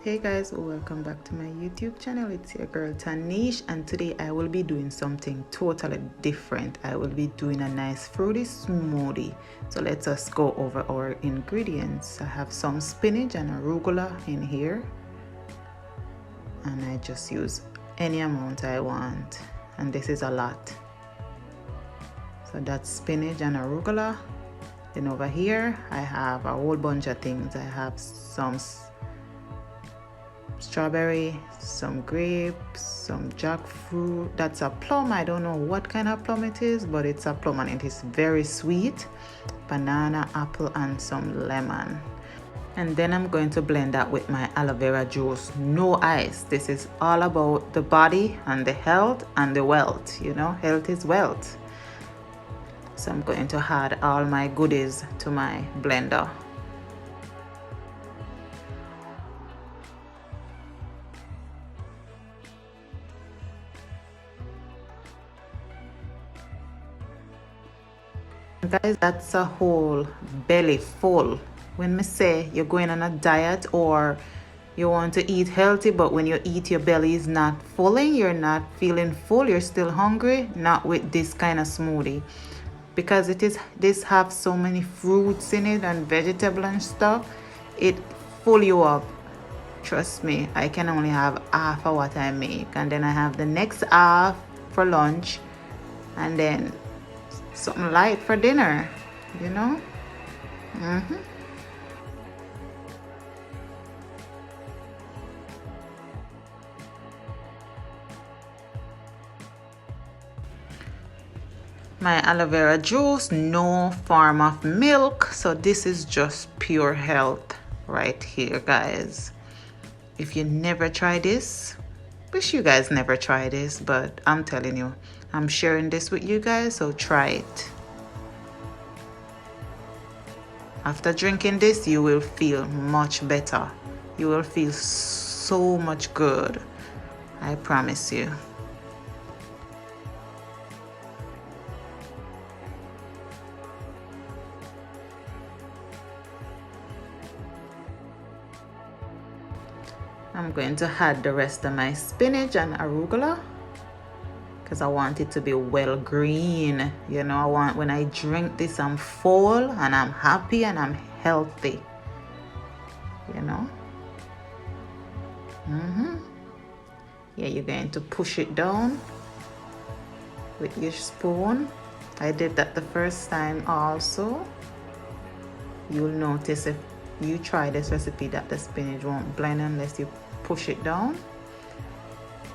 Hey guys, welcome back to my YouTube channel. It's your girl Tanish, and today I will be doing something totally different. I will be doing a nice fruity smoothie. So let us go over our ingredients. I have some spinach and arugula in here, and I just use any amount I want, and this is a lot. So that's spinach and arugula. Then over here I have a whole bunch of things. I have some strawberry, some grapes, some jackfruit. That's a plum. I don't know what kind of plum it is, but it's a plum and it is very sweet. Banana, apple, and some lemon. And then I'm going to blend that with my aloe vera juice. No ice. This is all about the body and the health and the wealth. You know, health is wealth. So I'm going to add all my goodies to my blender. Guys, that's a whole belly full. When me say you're going on a diet or you want to eat healthy, but when you eat your belly is not filling, you're not feeling full, you're still hungry, not with this kind of smoothie, because this have so many fruits in it and vegetable and stuff. It full you up. Trust me, I can only have half of what I make, and then I have the next half for lunch, and then something light for dinner, you know. My aloe vera juice, no form of milk, so this is just pure health right here, guys. If you never try this, wish you guys never try this, but I'm telling you, I'm sharing this with you guys, so try it. After drinking this, you will feel much better. You will feel so much good, I promise you. I'm going to add the rest of my spinach and arugula because I want it to be well green. You know, I want when I drink this, I'm full and I'm happy and I'm healthy. You know. Yeah, you're going to push it down with your spoon. I did that the first time also. You'll notice if you try this recipe that the spinach won't blend unless you push it down.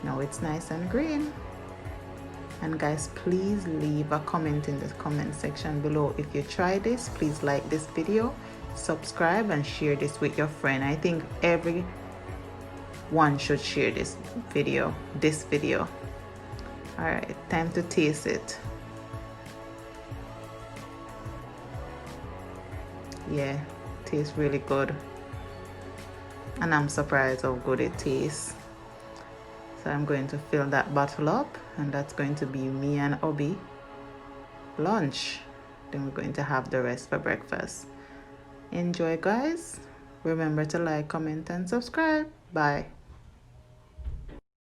Now it's nice and green. And guys, please leave a comment in the comment section below if you try this. Please like this video, subscribe, and share this with your friend. I think everyone should share this video. All right, time to taste it. Yeah, tastes really good, and I'm surprised how good it tastes. So I'm going to fill that bottle up, and that's going to be me and Obi lunch. Then we're going to have the rest for breakfast. Enjoy, guys. Remember to like, comment, and subscribe. Bye.